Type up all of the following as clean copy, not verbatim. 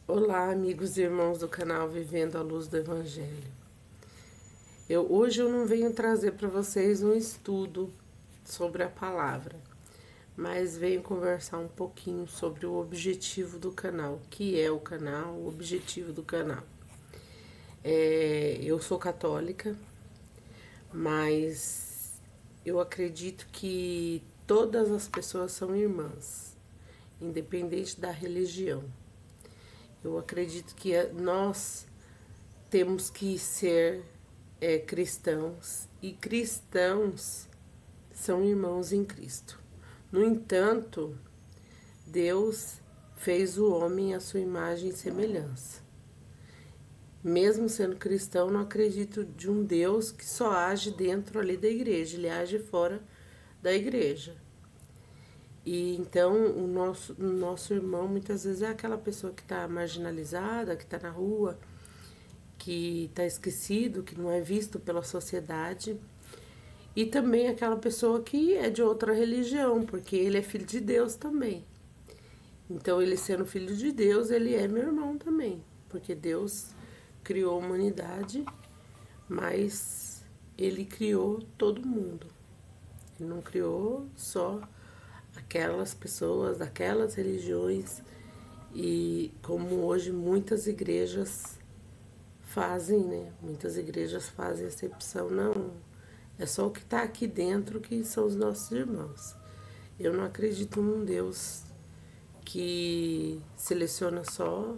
Olá, amigos e irmãos do canal Vivendo à Luz do Evangelho. Hoje eu não venho trazer para vocês um estudo sobre a palavra, mas venho conversar um pouquinho sobre o objetivo do canal, o que é o canal, o objetivo do canal. Eu sou católica, mas eu acredito que todas as pessoas são irmãs, independente da religião. Eu acredito que nós temos que ser cristãos e cristãos são irmãos em Cristo. No entanto, Deus fez o homem à sua imagem e semelhança. Mesmo sendo cristão, não acredito de um Deus que só age dentro ali da igreja, ele age fora da igreja. E então o nosso irmão muitas vezes é aquela pessoa que está marginalizada, que está na rua, que está esquecido, que não é visto pela sociedade. E também aquela pessoa que é de outra religião, porque ele é filho de Deus também. Então, ele sendo filho de Deus, ele é meu irmão também, porque Deus criou a humanidade, mas ele criou todo mundo. Ele não criou só aquelas pessoas, daquelas religiões, e como hoje muitas igrejas fazem, né? Muitas igrejas fazem acepção, não, é só o que está aqui dentro que são os nossos irmãos. Eu não acredito num Deus que seleciona só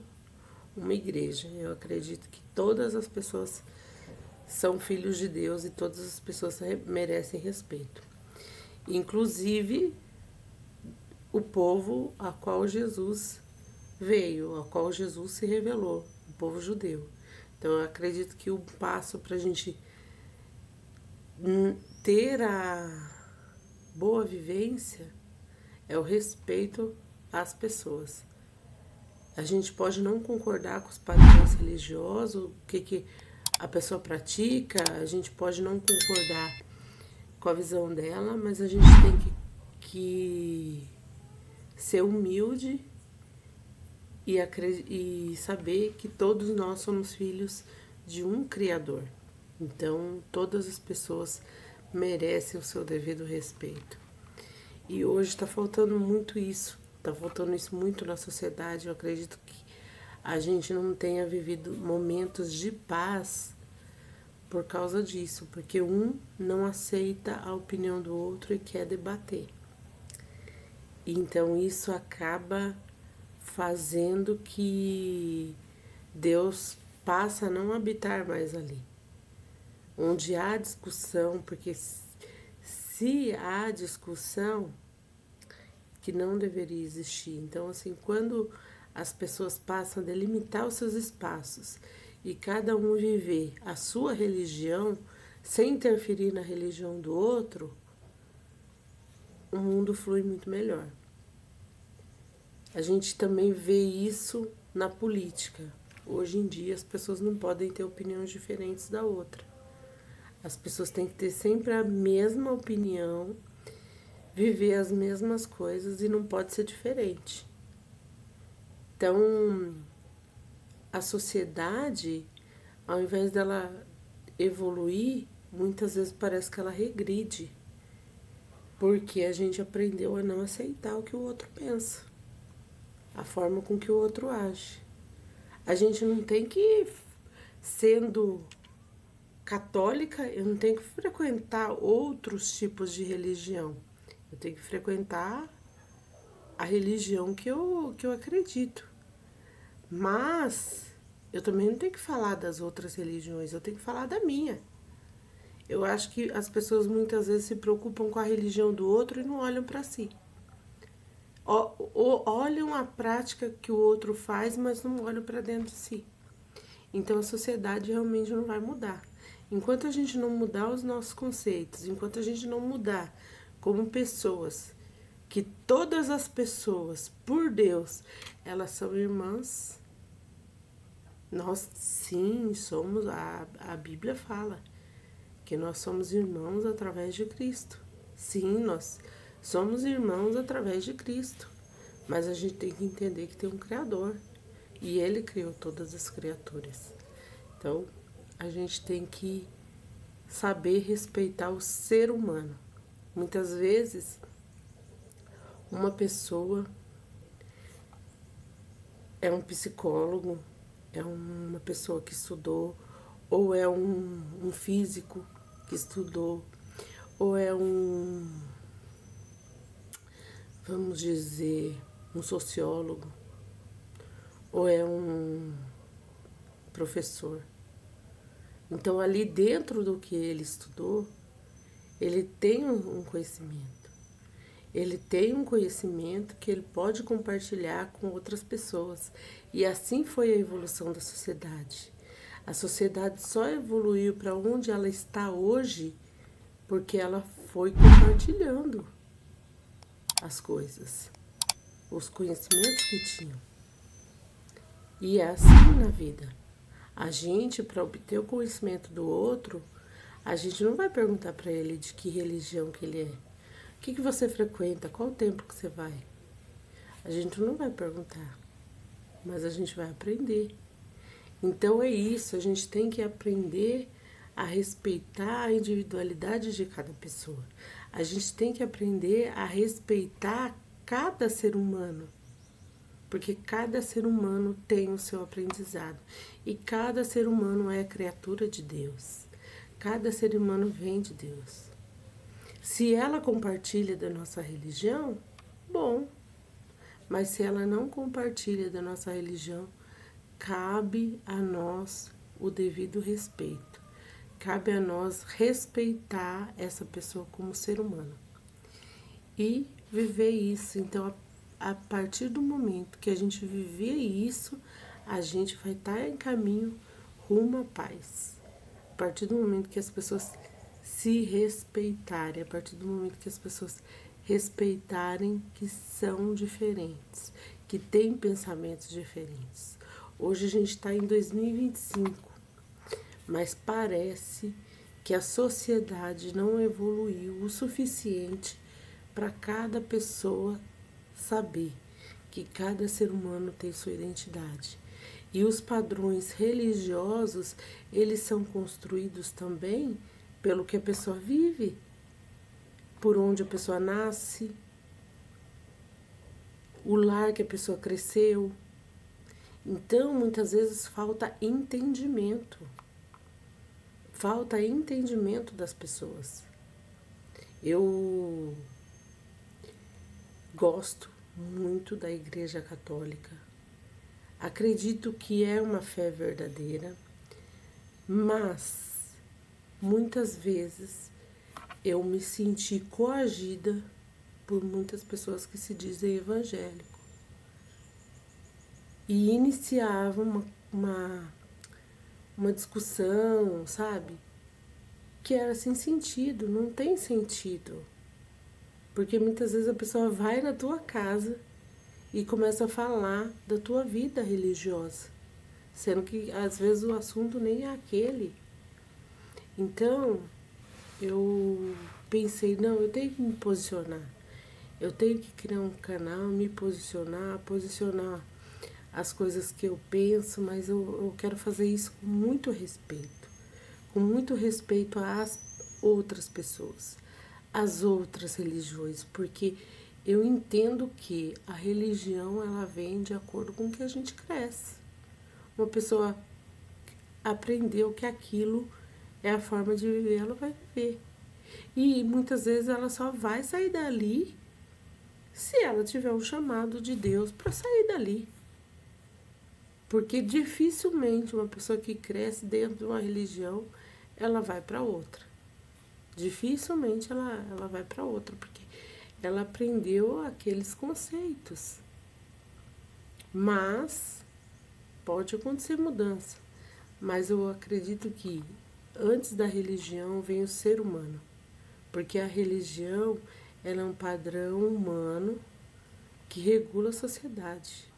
uma igreja. Eu acredito que todas as pessoas são filhos de Deus e todas as pessoas merecem respeito. Inclusive o povo a qual Jesus veio, a qual Jesus se revelou, o povo judeu. Então eu acredito que o passo para a gente ter a boa vivência é o respeito às pessoas. A gente pode não concordar com os padrões religiosos, o que a pessoa pratica, a gente pode não concordar com a visão dela, mas a gente tem que ser humilde e saber que todos nós somos filhos de um Criador. Então, todas as pessoas merecem o seu devido respeito. E hoje está faltando muito isso. Está faltando isso muito na sociedade. Eu acredito que a gente não tenha vivido momentos de paz por causa disso, porque um não aceita a opinião do outro e quer debater. Então isso acaba fazendo que Deus passe a não habitar mais ali. Onde há discussão, porque se há discussão, que não deveria existir. Então, assim, quando as pessoas passam a delimitar os seus espaços e cada um viver a sua religião sem interferir na religião do outro, o mundo flui muito melhor. A gente também vê isso na política. Hoje em dia as pessoas não podem ter opiniões diferentes da outra. As pessoas têm que ter sempre a mesma opinião, viver as mesmas coisas e não pode ser diferente. Então, a sociedade, ao invés dela evoluir, muitas vezes parece que ela regride, porque a gente aprendeu a não aceitar o que o outro pensa, a forma com que o outro age. A gente não tem que, sendo católica, eu não tenho que frequentar outros tipos de religião. Eu tenho que frequentar a religião que eu acredito. Mas eu também não tenho que falar das outras religiões, eu tenho que falar da minha. Eu acho que as pessoas muitas vezes se preocupam com a religião do outro e não olham para si. Olham a prática que o outro faz, mas não olham para dentro de si. Então a sociedade realmente não vai mudar. Enquanto a gente não mudar os nossos conceitos, enquanto a gente não mudar como pessoas, que todas as pessoas, por Deus, elas são irmãs, nós sim somos, a Bíblia fala que nós somos irmãos através de Cristo. Sim, nós somos irmãos através de Cristo, mas a gente tem que entender que tem um Criador, e Ele criou todas as criaturas. Então, a gente tem que saber respeitar o ser humano. Muitas vezes, uma pessoa é um psicólogo, é uma pessoa que estudou, ou é um físico que estudou, ou é vamos dizer, um sociólogo, ou é um professor. Então, ali dentro do que ele estudou, ele tem um conhecimento. Ele tem um conhecimento que ele pode compartilhar com outras pessoas. E assim foi a evolução da sociedade. A sociedade só evoluiu para onde ela está hoje porque ela foi compartilhando as coisas, os conhecimentos que tinham. E é assim na vida. A gente, para obter o conhecimento do outro, a gente não vai perguntar para ele de que religião que ele é. O que você frequenta? Qual o tempo que você vai? A gente não vai perguntar, mas a gente vai aprender. Então é isso, a gente tem que aprender a respeitar a individualidade de cada pessoa. A gente tem que aprender a respeitar cada ser humano, porque cada ser humano tem o seu aprendizado e cada ser humano é criatura de Deus. Cada ser humano vem de Deus. Se ela compartilha da nossa religião, bom, mas se ela não compartilha da nossa religião, cabe a nós o devido respeito. Cabe a nós respeitar essa pessoa como ser humano e viver isso. Então, a partir do momento que a gente viver isso, a gente vai estar em caminho rumo à paz. A partir do momento que as pessoas se respeitarem, a partir do momento que as pessoas respeitarem que são diferentes, que têm pensamentos diferentes. Hoje a gente está em 2025, mas parece que a sociedade não evoluiu o suficiente para cada pessoa saber que cada ser humano tem sua identidade. E os padrões religiosos, eles são construídos também pelo que a pessoa vive, por onde a pessoa nasce, o lar que a pessoa cresceu. Então, muitas vezes falta entendimento das pessoas. Eu gosto muito da Igreja Católica. Acredito que é uma fé verdadeira, mas muitas vezes eu me senti coagida por muitas pessoas que se dizem evangélico e iniciavam uma discussão, sabe? Que era sem sentido, não tem sentido. Porque muitas vezes a pessoa vai na tua casa e começa a falar da tua vida religiosa, sendo que às vezes o assunto nem é aquele. Então, eu pensei, não, eu tenho que me posicionar. Eu tenho que criar um canal, me posicionar as coisas que eu penso, mas eu quero fazer isso com muito respeito às outras pessoas, às outras religiões, porque eu entendo que a religião, ela vem de acordo com o que a gente cresce. Uma pessoa aprendeu que aquilo é a forma de viver, ela vai viver. E muitas vezes ela só vai sair dali se ela tiver um chamado de Deus para sair dali. Porque dificilmente uma pessoa que cresce dentro de uma religião, ela vai para outra. Dificilmente ela vai para outra, porque ela aprendeu aqueles conceitos. Mas pode acontecer mudança. Mas eu acredito que antes da religião vem o ser humano. Porque a religião, ela é um padrão humano que regula a sociedade.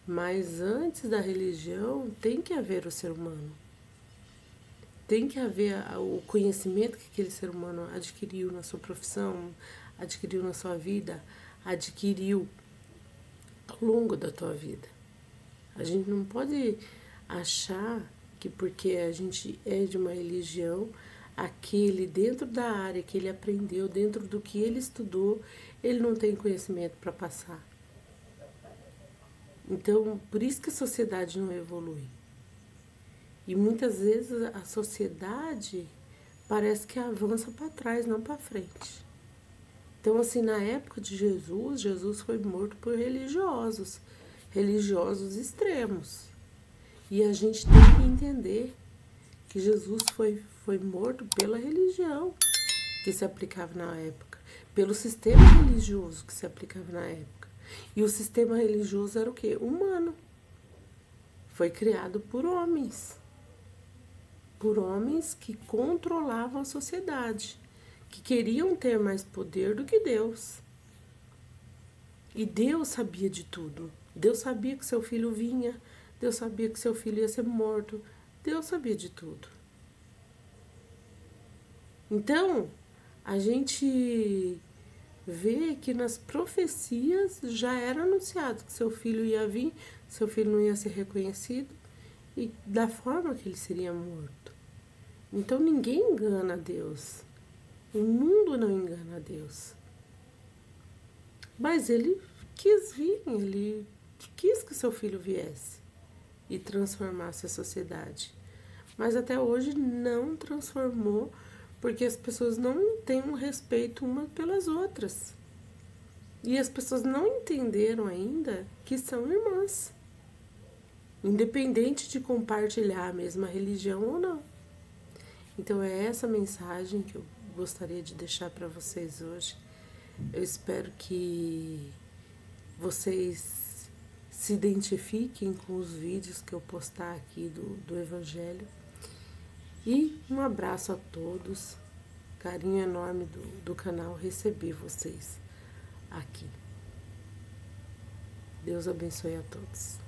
Mas antes da religião, tem que haver o ser humano. Tem que haver o conhecimento que aquele ser humano adquiriu na sua profissão, adquiriu na sua vida, adquiriu ao longo da tua vida. A gente não pode achar que porque a gente é de uma religião, aquele dentro da área que ele aprendeu, dentro do que ele estudou, ele não tem conhecimento para passar. Então, por isso que a sociedade não evolui. E muitas vezes a sociedade parece que avança para trás, não para frente. Então, assim, na época de Jesus, Jesus foi morto por religiosos extremos. E a gente tem que entender que Jesus foi morto pela religião que se aplicava na época, pelo sistema religioso que se aplicava na época. E o sistema religioso era o quê? Humano. Foi criado por homens que controlavam a sociedade, que queriam ter mais poder do que Deus. E Deus sabia de tudo. Deus sabia que seu filho vinha, Deus sabia que seu filho ia ser morto, Deus sabia de tudo. Então, a gente vê que nas profecias já era anunciado que seu filho ia vir, seu filho não ia ser reconhecido e da forma que ele seria morto. Então ninguém engana Deus. O mundo não engana Deus. Mas ele quis vir, ele quis que seu filho viesse e transformasse a sociedade. Mas até hoje não transformou, porque as pessoas não têm um respeito umas pelas outras. E as pessoas não entenderam ainda que são irmãs, independente de compartilhar a mesma religião ou não. Então é essa mensagem que eu gostaria de deixar para vocês hoje. Eu espero que vocês se identifiquem com os vídeos que eu postar aqui do Evangelho. E um abraço a todos. Carinho enorme do canal receber vocês aqui. Deus abençoe a todos.